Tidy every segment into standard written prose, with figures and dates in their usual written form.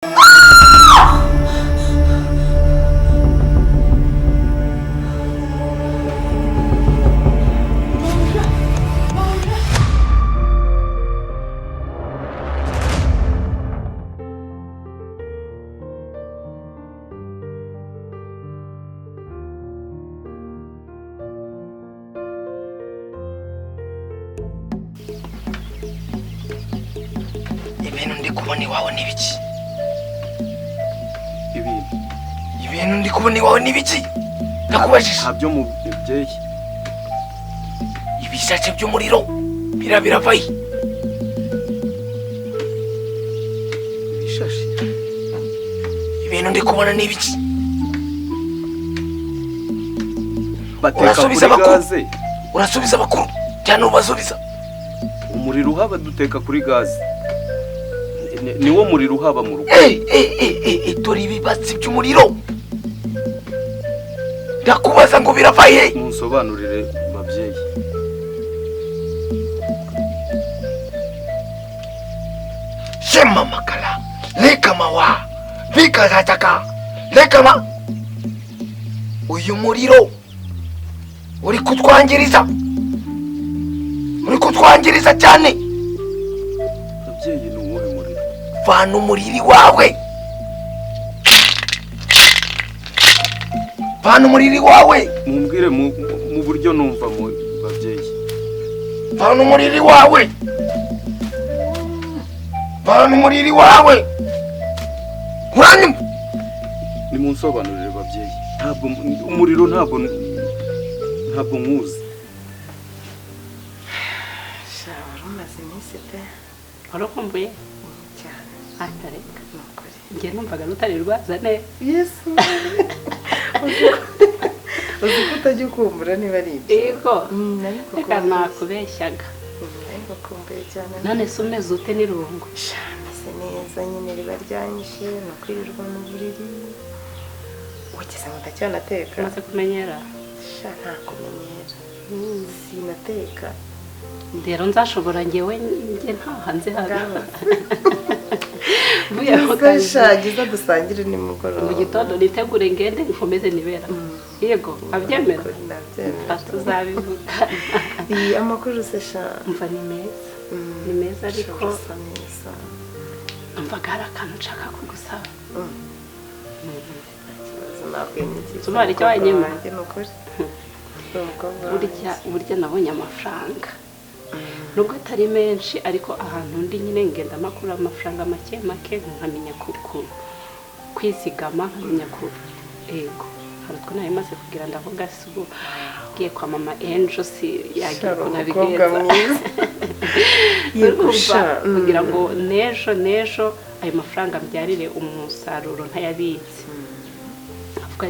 Ibintu ndi kubona iwawe n'ibiki? Ibintu ndi kubona iwawe n'ibiki? Nakubajije. Ntabyo mubyeyi. Ibishace by'umuriro biravayi. Ibishashi. Ibintu ndi kubona n'ibiki? Bateka kuri gaze. Urasubiza bakuru cyane ubasubiza. Umuriro uhaba duteka kuri gaze. Niwo muriro uhaba mu rugo. Tori ibibatsi by'umuriro. Ndakubaza ngo biravaye. Munsobanurire babyeyi. Shema makala. Leka mawa. Vika zataka. Leka ma. Uyu muriro uri kutwangiriza. Uri kutwangiriza cyane. Babyeyi ni uwuhe muriro? Vana umuriri wawe. Vana umuriri wawe. Mumbwire mu buryo numva mu babyeyi. Vana umuriri wawe. Vana umuriri wawe. Uranyumva? Ni munsobanurire babyeyi. Ntabwo umuriro ntabwo nkuzi. Shawara umaze iminsi pe. Warakumbuye? Cyane. Atareka. Nukuri. Njye numvaga rutari rwaza neza. Yesu. Uzi ko utajya ukumbura niba ari ibyo. Yego. Reka nakubeshyaga. Ariko kumbuye cyane. None se umeze ute n'irungu? Meze neza nyine riba ryanyishe no kwirirwa mu buriri. Wageze ngo ndacyanateka. Umaze kumenyera? Sha nta kumenyera. Sinateka. Rero nzashobora njyewe njye ntaha nzi hano. Shagiza dusangire nimugoroba. Mu gitondo nitegure ngende nkomeze nibera. Yego, abyemera? Nabyemera. Tuzabivuga. Iyi amakuru se sha. Umva ni meza. Ni meza ariko neza. umvaga hari akantu nshaka kugusaba. Tumara icyo wanyema. Burya nabonye amafaranga. Nubwo atari menshi ariko ahantu ndi nyine ngenda makuru amafaranga make nkamenya kwizigama nkamenya ego harutwo nayo maze kugira ndavuga subu giye kwa mama Angel si yagiye kunabigeza kugira ngo nejo ayo mafaranga mbyarire umusaruro ntayabitse avuga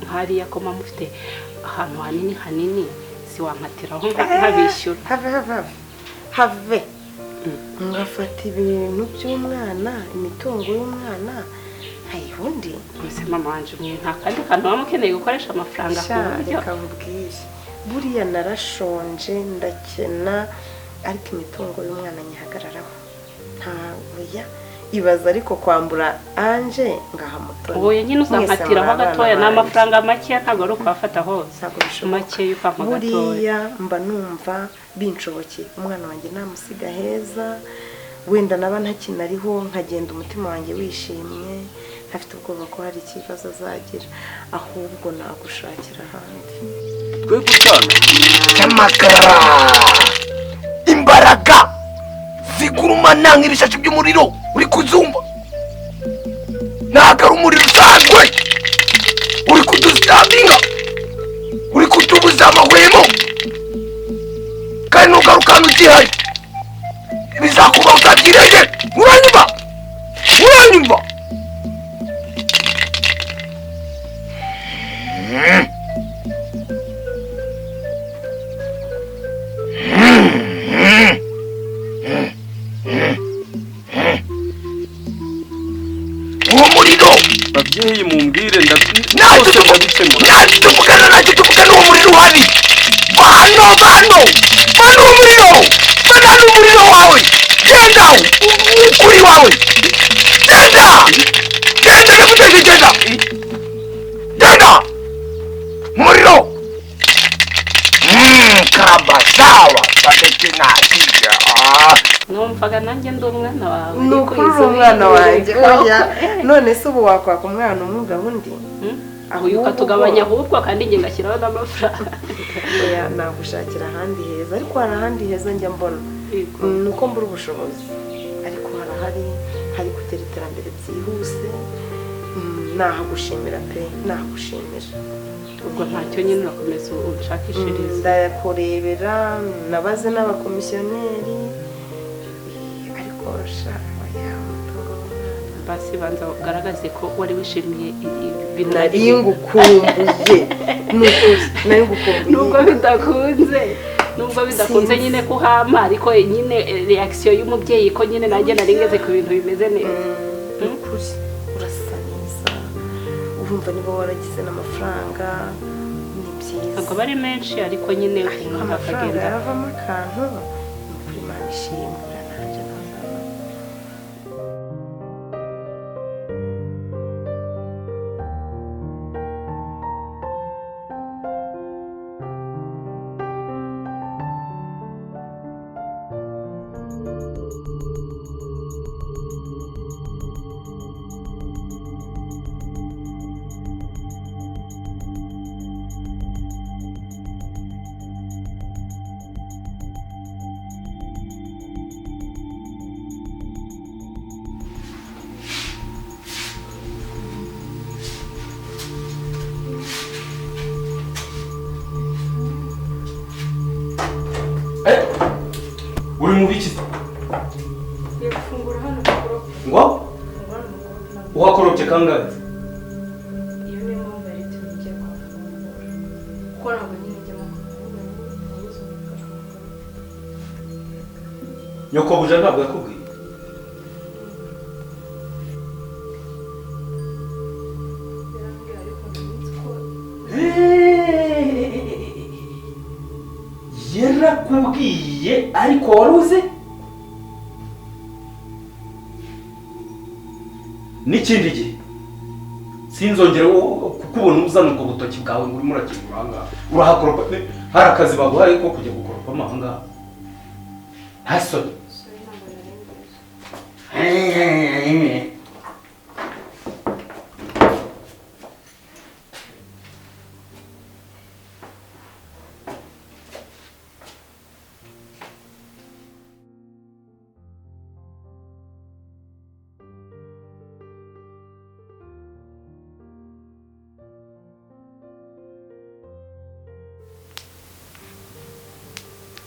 nkari yakoma mufite ahantu hanini si wankatiraho nkabishyura have ngafata ibintu by'umwana imitungo y'umwana ayihundi ese mama wanje nta kandi kantu bamukeneye gukoresha amafaranga ku buryo reka mubwire buriya narashonje ndakena ariko imitungo y'umwana nyihagararaho nta buya ibaza ariko kwambura anje ngahamutoni ubuye nyine uzankatiraho gatoya n'amafaranga make ntabwo ari ukwafata hose make y'ukwampa gatoya buriya mba numva binshobokeye umwana wanjye namusiga heza wenda naba ntakinariho nkagenda umutima wanjye wishimye ntafite ubwoba ko hari ikibazo azagira ahubwo nagushakira ahandi twe gutana cy'amakara imbaraga zigurumana nk'ibishashi by'umuriro uri kuzumva ntabwo ari umuriro usanzwe uri kudustabinga uri kutubuza amahwemo kandi ntugarukane ugihari bizakuba utabyireye uranyumva uwo muriro babyeyi mumbwire ntacyo tuvugana uwo muriro uhari bano uwo muriro banana umuriro wawe genda wawe ukuri wawe genda genda ndaguteze genda genda muriro kaba sawa sadeke nakija numvaga nanjye ndi umwana wawe ni ukuri uri umwana wanjye oya none se ubu wakwaka umwana umwuga undi uyu ukatugabanya ahubwo kandi njye ngashyiraho n'amafaranga oya nagushakira ahandi heza ariko hari ahandi heza njya mbona ni uko mbura ubushobozi ariko hari kugera iterambere byihuse nahagushimira pe nahagushimira ubwo ntacyo nyine urakomeza ushakishiriza ndakurebera nabaze n'abakomisiyoneri ariko basi banza ugaragaze ko wari wishimiye ibintu nari ngukumbuye nari ngukumbuye nubwo bidakunze nyine kuhama ariko nyine reaction y'umubyeyi ko nyine nanjye nari ngeze ku bintu bimeze neza urasa neza urumva niba waragize n'amafaranga ni byiza ntabwo bari menshi ariko nyine umuntu akagenda yaravamo akantu ni ukuri Imana ishimwe nanjye nazana uri mu biki ngo uhakorobye kangahe iyo ni mpamvu yari tugiye kwafungura kuko ntabwo nyine njya mu nyokobuja ntabwo yakubwiye yarakubwiye ariko waruze n'ikindi gihe sinzongera kukubona uzana ubwo butoki bwawe ngo urimo urakingura aha ngaha urahakoropa hari akazi baguhaye ko kujya gukoropamo aha ngaha nta soni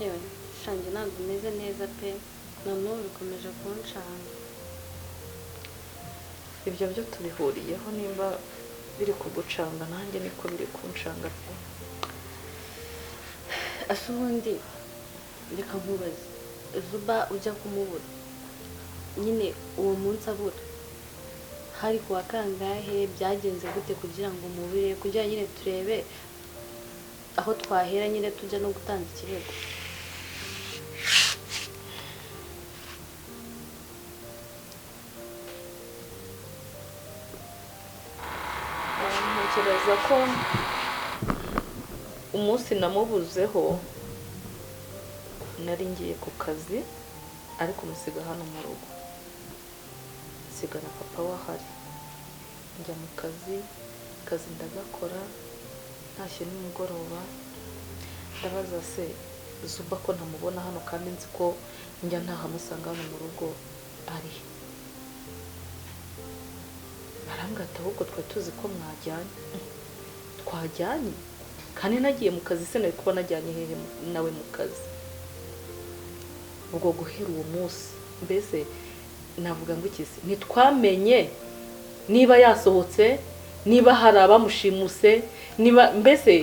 yewe shange ntabwo umeze neza pe na n'ubu bikomeje kunshanga ibyo byo tubihuriyeho nimba biri kugucanga nanjye niko biri kunshanga pe ase ubundi reka nkubaze Zuba ujya kumubura nyine uwo munsi abura hari kuwa kangahe byagenze gute kugira ngo umubire kugira nyine turebe aho twahera nyine tujya no gutanga ikirego ntekereza ko umunsi namubuzeho nari ngiye ku kazi ariko musiga hano mu rugo nsiga na papa wahari njya mu kazi ndagakora ntashye nimugoroba ndabaza se Zuba ko ntamubona hano kandi nzi ko njya ntahamusanga hano mu rugo ari arambwira ahubwo twari tuzi ko twajyanye kandi nagiye mu kazi se nari kuba najyanye hehe nawe mu kazi ubwo guhera uwo munsi mbese navuga ngo ikisi ntitwamenye niba yasohotse niba hari abamushimuse niba mbese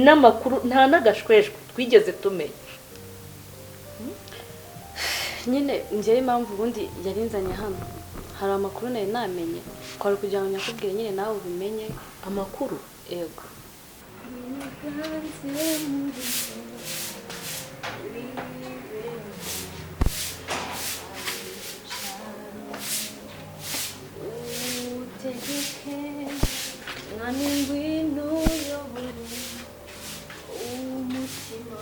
n'amakuru nta n'agashweshwe twigeze tumenya nyine njyewe impamvu ubundi yarinzanye hano hari amakuru nari namenye twari kugira ngo nyakubwire nyine nawe ubimenye amakuru yego mwami ngwino uyobore umutima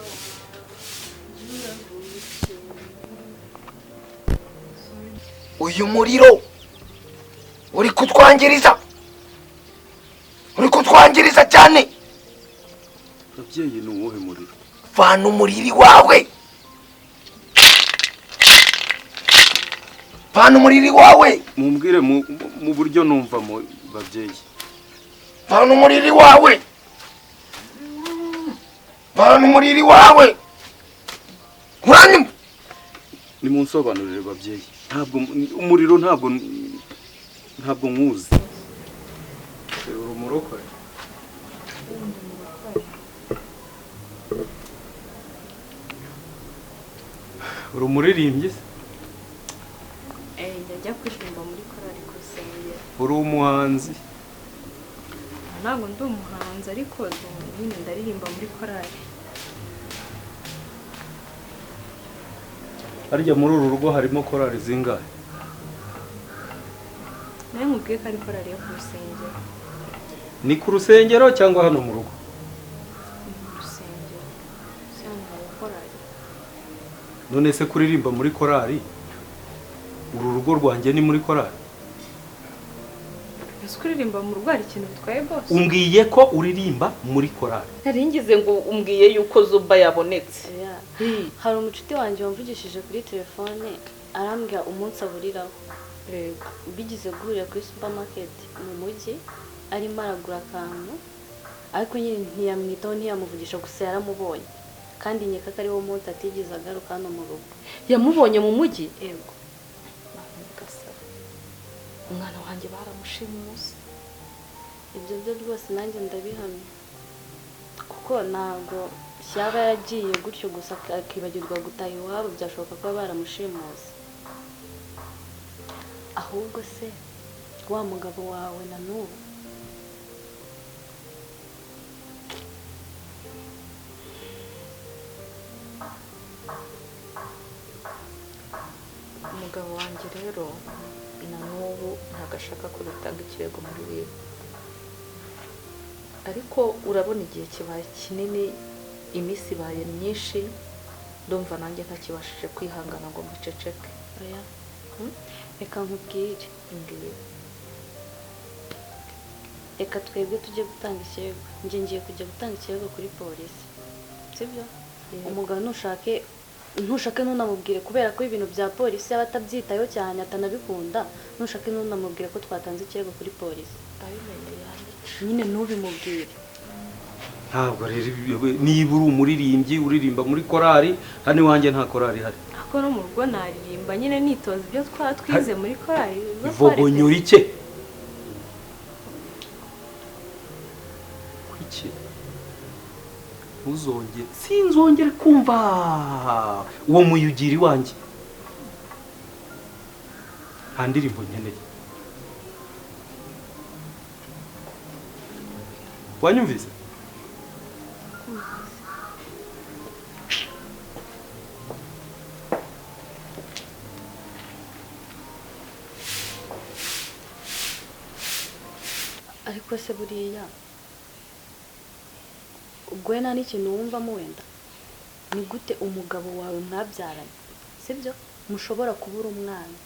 uyu muriro uri kutwangiriza cyane. babyeyi ni uwuhe muriro? vana umuriri wawe, vana umuriri wawe, mumbwire mu buryo numvamo babyeyi. vana umuriri wawe, vana umuriri wawe. uranyumva? nimunsobanurire babyeyi, ntabwo umuriro ntabwo nkuzi. uri umurokore? uri umuririmbyi se? njya kuririmba muri korali ku rusengero. uri umuhanzi? ntabwo ndi umuhanzi ariko nyine ndaririmba muri korali. harya muri uru rugo harimo korali zingahe? nawe nkubwiye ko ari korali yo ku rusengero. ni ku rusengero cyangwa hano mu rugo? Ni mu rusengero si hano haba korali. none se kuririmba muri korali, uru rugo rwanjye ni muri korali? ese kuririmba mu rugo hari ikintu bitwaye bose? umbwiye ko uririmba muri korali. nari ngize ngo umbwiye yuko Zuba yabonetse. hari umucuti wanjye wamvugishije kuri telefone arambwira umunsi aburiraho. bigize guhurira kuri supermarket mu mujyi arimo aragura akantu ariko nyine ntiyamwitaho ntiyamuvugisha gusa yaramubonye kandi nkeka ko ari wo munsi atigeze agaruka hano mu rugo. yamubonye mu mujyi? Yego. umwana wanjye baramushimuse. ibyo byo rwose nanjye ndabihamya kuko ntabwo yaba yagiye gutyo gusa akibagirwa gutaha iwabo, byashoboka kuba baramushimuse. ahubwo se wa mugabo wawe na n'ubu umugabo wanjye rero na n'ubu ntabwo ashaka ko dutanga ikirego muri RIB, ariko urabona igihe kibaye kinini, iminsi ibaye myinshi, ndumva nanjye ntakibashije kwihangana ngo mbiceceke. oya reka nkubwire, reka twebwe tujye gutanga ikirego. njye ngiye kujya gutanga ikirego kuri polisi, sibyo? umugabo ntushake ntunamubwire, kubera ko ibintu bya polisi yaba atabyitayeho cyane atanabikunda, ntushake ntunamubwire ko twatanze ikirego kuri polisi. nyine ntubimubwire. ntabwo rero niba uri umuririmbyi uririmba muri korali, hano iwanjye nta korali ihari. ako no mu rugo naririmba nyine nitoza ibyo twize muri korali. ivogonyora ike kwiki ntuzongere, sinzongere kumva uwo muyugira iwanjye. nta ndirimbo nkeneye. wanyumvise? ariko se buriya ubwo nta n'ikintu wumvamo wenda? ni gute umugabo wawe mwabyaranye, sibyo? mushobora kubura umwana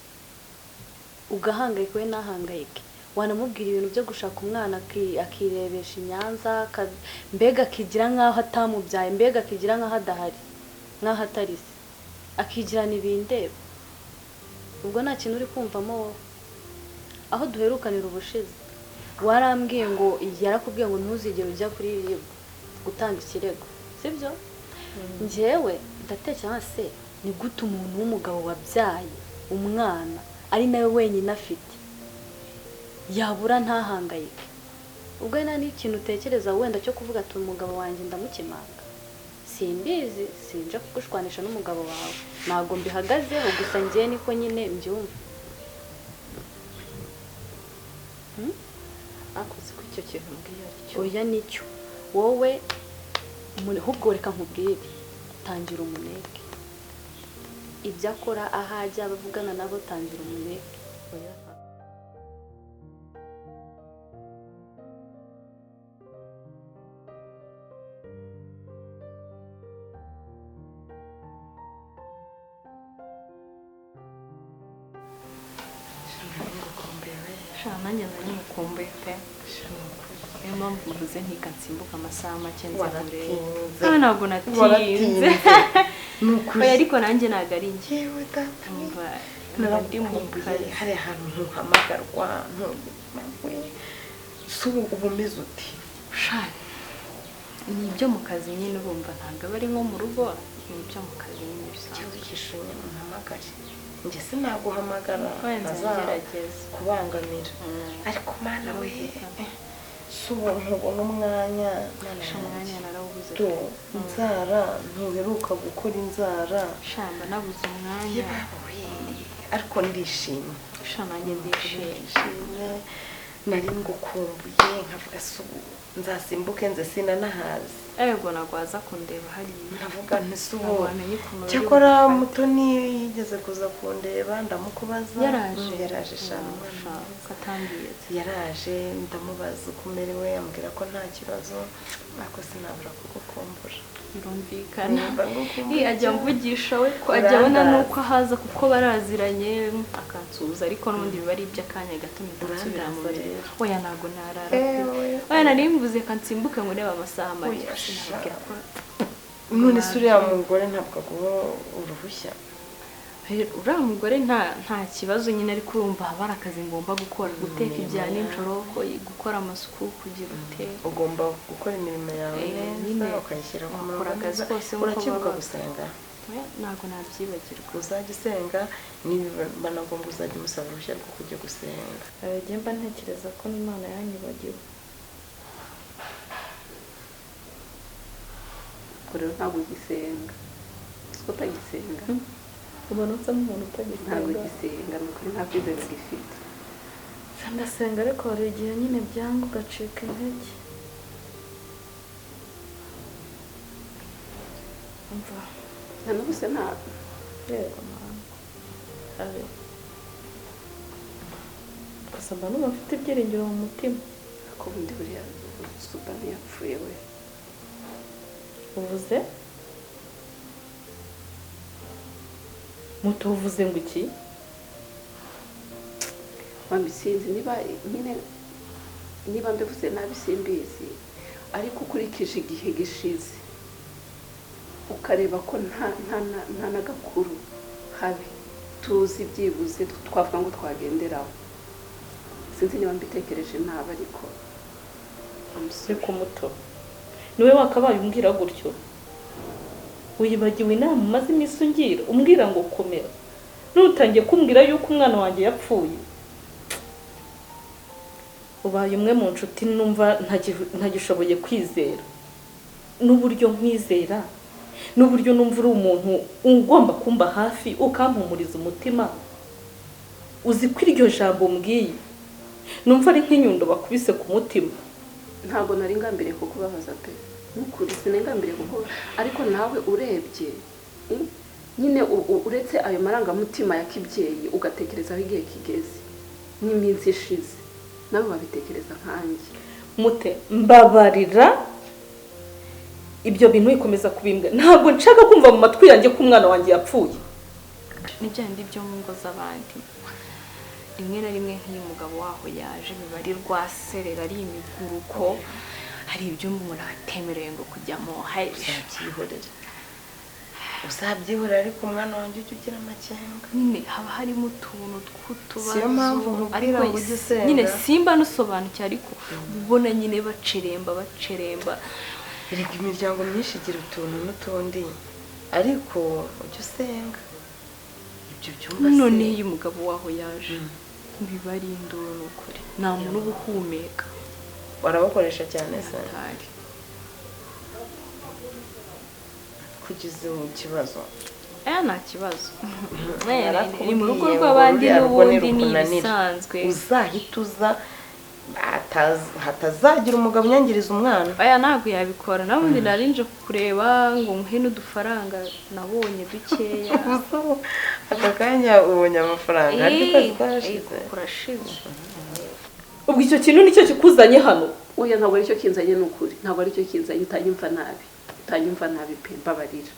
ugahangayika we ntahangayike, wanamubwira ibintu byo gushaka umwana akirebesha i Nyanza, mbega akigira nk'aho atamubyaye, mbega akigira nk'aho adahari, nk'aho atari se, akigirana ibindeba. ubwo nta kintu uri kumvamo wowe? aho duherukanira ubushize warambwiye ngo yarakubwiye ngo ntuzigere ujya kuri RIB gutanga ikirego, sibyo? njyewe ndatekereza se ni gute umuntu w'umugabo wabyaye umwana ari nawe wenyine afite yabura ntahangayike? ubwo nta n'ikintu utekereza wenda cyo kuvuga ati umugabo wanjye ndamukemanga? simbizi, sinje kugushwanisha n'umugabo wawe, ntabwo mbihagazeho, gusa njyewe niko nyine mbyumva. akoze ko icyo kintu mbwiye ari cyo. oya nicyo wowe ahubwo reka nkubwire, tangira umuneke. ibyo akora aho ajya abavugana nabo, tangira umuneke. shana nanjye nari mukumbuye pe niyo mpamvu mvuze ntika nsimbuka amasaha make nza kureba ntabwo natinze oya ariko nanjye ntabwo ari njye yewe data ndi mu kazi hari ahantu ntuhamagarwa si ubu umeze uti shana ni ibyo mu kazi nyine urumva ntabwo aba ari nko mu rugo ni ibyo mu kazi nyine bisanzwe kishuye muhamagare njye sinaguhamagara nzagerageza kubangamira ariko mana we si ubu ntubona umwanya umwanya narawubuze tu inzara ntuheruka gukora inzara shamba nabuze umwanya ariko ndishimye shana nanjye ndishimye nari ngukumbuye nkavuga se ubu nzasimbuke nze sinanahazi ego nagwaza kundeba hariya nkavuga nti se ubu wamenye ukuntu cyakora Mutoni yigeze kuza kundeba ndamukubaza yaraje shana katambiye yaraje ndamubaza uko umerewe ambwira ko nta kibazo ariko sinabura kugukumbura birumvikana ajya mvugisha we ko ajya abona nuko ahaza kuko baraziranye akansuhuza ariko n'ubundi biba ari iby'akanya gato nsubira mu biro oya ntabwo narara oya nari mvuze kansimbuke ngo ndebe amasaha make sinabwira ko none se uriya mugore ntabwo aguha uruhushya uriya mugore nta kibazo nyine ariko urumva haba hari akazi ngomba gukora guteka ibya nijoro gukora amasuku kugira uteka ugomba gukora imirimo yawe neza ukayishyira ku murongo akazi kose urakibuka gusenga ntabwo nabyibagirwa uzajya usenga niba na ngombwa uzajya umusaba uruhushya rwo kujya gusenga njye mba ntekereza ko n'Imana yanyibagiwe rero ntabwo ugisenga utagisenga ubona usa nk'umuntu utagisenga ntabwo ugisenga ni ukuri nta kwizera gifite ndasenga ariko hari igihe nyine byanga ugacika intege umva nta n'ubuse ntabwo rero mwana ari gusa mba numva mfite ibyiringiro mu mutima ariko ubundi buriya Sudani yapfuye we uvuze muto uvuze ngo iki wamisinzi niba mbivuze nabi simbizi ariko ukurikije igihe gishize ukareba ko nta n'agakuru habi tuzi byibuze twavuga ngo twagenderaho sinzi niba mbitekereje nabi ariko ariko muto niwe wakabaye umbwira gutyo wibagiwe inama umaze iminsi ungira umbwira ngo komera nutangiye kumbwira yuko umwana wanjye yapfuye ubaye umwe mu nshuti numva ntagishoboye kwizera n'uburyo nkwizera n'uburyo numva uri umuntu ugomba kumba hafi ukampumuriza umutima uzi ko iryo jambo mbwiye numva ari nk'inyundo bakubise ku mutima ntabwo nari ngambiriye kukubabaza pe nukuri sinengambiriye kuko ariko nawe urebye nyine uretse ayo marangamutima ya kibyeyi ugatekerezaho igihe kigeze n'iminsi ishize nawe wabitekereza nkanjye mute mbabarira ibyo bintu bikomeza kubimbwa ntabwo nshaka kumva mu matwi yanjye ko umwana wanjye yapfuye ni bya bindi byo mu ngo z'abandi rimwe na rimwe nk'iyo umugabo waho yaje biba ari rwaserera ari imiguruko hari ibyumba umuntu atemerewe ngo kujyamo uzabyihorera ariko umwana wanjye ujya ugira amakenga nyine haba harimo utuntu tw'utubazo siyo mpamvu nkubwira ngo ujye usenga nyine simba nusobanukiwe ariko ubona nyine baceremba erega imiryango myinshi igira utuntu n'utundi ariko ujya usenga ibyo byumba se none iyo umugabo waho yaje biba ari induru n'ukuri nta muntu uba uhumeka warabakoresha cyane se atari kugeza mu kibazo nta kibazo ni mu rugo rw'abandi n'ubundi ni ibisanzwe uzahita uza hatazagira umugabo unyangiriza umwana aya ntabwo yabikora nabundi narinje kureba ngo nkuhe n'udufaranga nabonye dukeya aka kanya ubonye amafaranga ariko kurashize ubwo icyo kintu nicyo kikuzanye hano oya ntabwo aricyo kinzanye n'ukuri ntabwo aricyo kinzanye utanyumva nabi pe mbabarira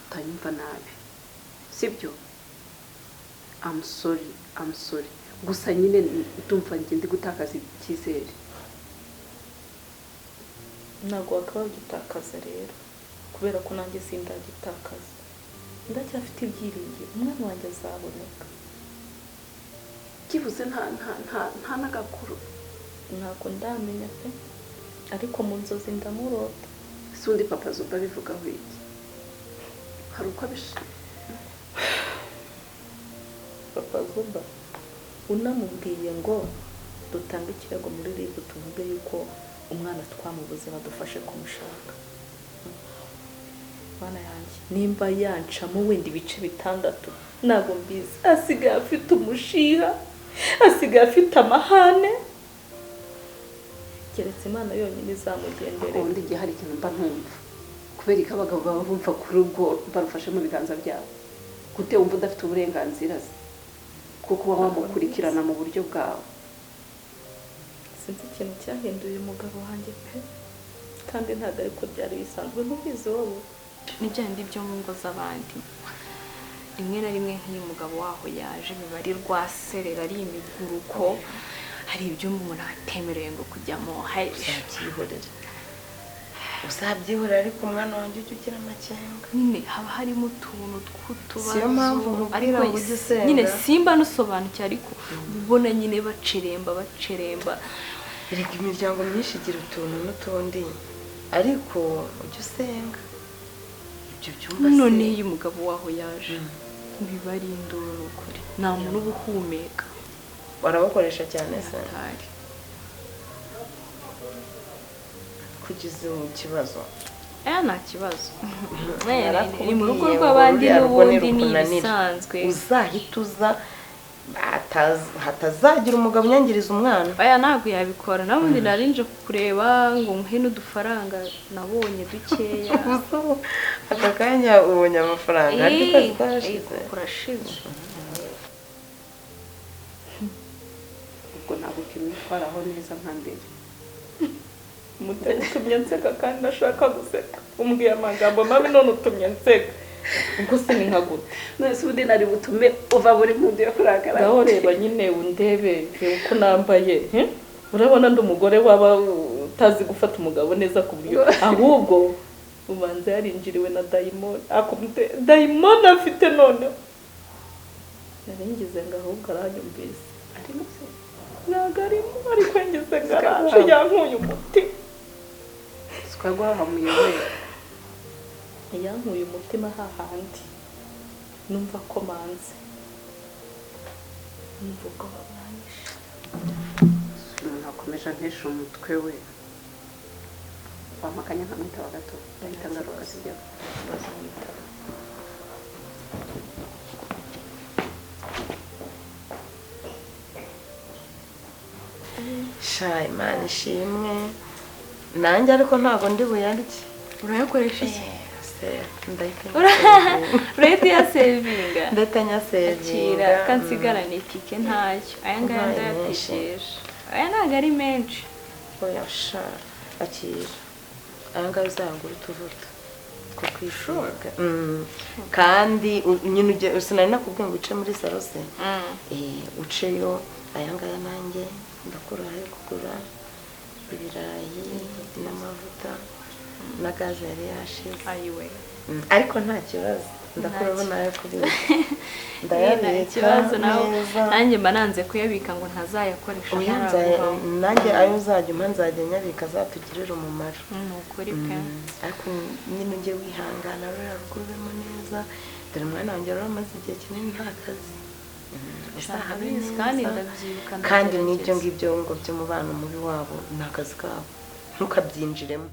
utanyumva nabi sibyo I'm sorry amusore gusa nyine ndumva njye ndi gutakaza icyizere. ntabwo wakaba ugitakaza rero kubera ko nanjye sindagitakaza, ndacyafite ibyiringiro umwana wanjye azaboneka. byibuze nta n'agakuru. ntabwo ndamenya pe, ariko mu nzozi ndamurota. si undi papa Zuba bivugaho iki? hari uko abishaka? papa Zuba unamubwiye ngo dutange ikirego muri RIB tuvuge yuko umwana twamubuze badufashe kumushaka. Mana yanjye nimba yancamo wenda ibice 6 ntabwo mbizi, asigaye afite umushiha, asigaye afite amahane, keretse Imana yonyine izamugendere. ubundi igihe hari ikintu mba ntumva kubera ko abagabo baba bumva ku rugo barufashe mu biganza byabo, gute wumva udafite uburenganzira kuko uba wamukurikirana mu buryo bwawe. sinzi ikintu cyahinduye umugabo wanjye pe, kandi ntabwo ariko byari bisanzwe. ntubizi wowe? ni bya bindi byo mu ngo z'abandi, rimwe na rimwe nk'iyo umugabo waho yaje biba ari rwaserera ari imiguruko, hari ibyumba umuntu atemerewe ngo kujyamo. uzabyihorera ariko umwana wanjye ujya ugira amakenga. nyine haba harimo utuntu tw'utubazo, siyo mpamvu nkubwira ngo ujye usenga. nyine simba nusobanukiwe, ariko ubona nyine baceremba. erega imiryango myinshi igira utuntu n'utundi, ariko ujye usenga. ibyo byumba none iyo umugabo waho yaje biba ari induru n'ukuri, nta muntu uba uhumeka. barabakoresha cyane se atari kugize ikibazo. nta kibazo, ni mu rugo rw'abandi n'ubundi ni ibisanzwe. uzahita uza hatazagira umugabo unyangiriza umwana. aya ntabwo yabikora, nabundi narinje kukureba ngo muhe n'udufaranga nabonye dukeya. aka kanya ubonye amafaranga ariko karashize. kurashize ubwo ntabwo kimwitwaraho neza nka mbere. utumye nseka kandi nashaka guseka, umbwiye amagambo mabi none utumye nseka, ubwo se ni nka gute? none se ubundi nari butume uva muri mundi yo kurakara. ngaho reba nyine undebe uko nambaye, urabona ndi umugore waba utazi gufata umugabo neza ku buryo ahubwo ubanza yarinjiriwe na dayimoni. dayimoni afite none naringize ngo ahubwo aranyumvise, arimo se ntabwo arimo, ariko ngize ngo araje yankuye umutima. twagwahamuye we yankuye umutima hahandi numva ko manze, numva ko babanyishe. umuntu akomeje antesha umutwe we, wamakanya nkamwitaba gato ndahita ngaruka sibyo? sha Imana ishimwe. nanjye ariko ntabwo ndi buyarye. urayakoresha iki? urahita uyasevinga? ndahita nyasevinga. akira kansigarane itike ntacyo, aya ngaya ndayatekesha, aya ntabwo ari menshi. oya sha akira, aya ngaya uzagura utuvuta two kwisiga. kandi nyine sinari nakubwiye ngo uce muri salo se, uceyo. aya ngaya nanjye ndakuraho yo kugura ibirayi n'amavuta na gaze yari yashize. ayiwe ariko nta kibazo, ndakuraho nayo kuri ikibazo nanjye mba nanze kuyabika ngo ntazayakoresha. nanjye ayo uzajya umpa nzajya nyabika azatugirira umumaro. ni ukuri pe. ariko nyine ujye wihangana ruriya rugo rurimo neza, dore umwana wanjye rero amaze igihe kinini nta kazi. kandi ndabyibuka, kandi n'ibyo ngibyo ngo by'umubano mubi wabo ni akazi kabo, ntukabyinjiremo.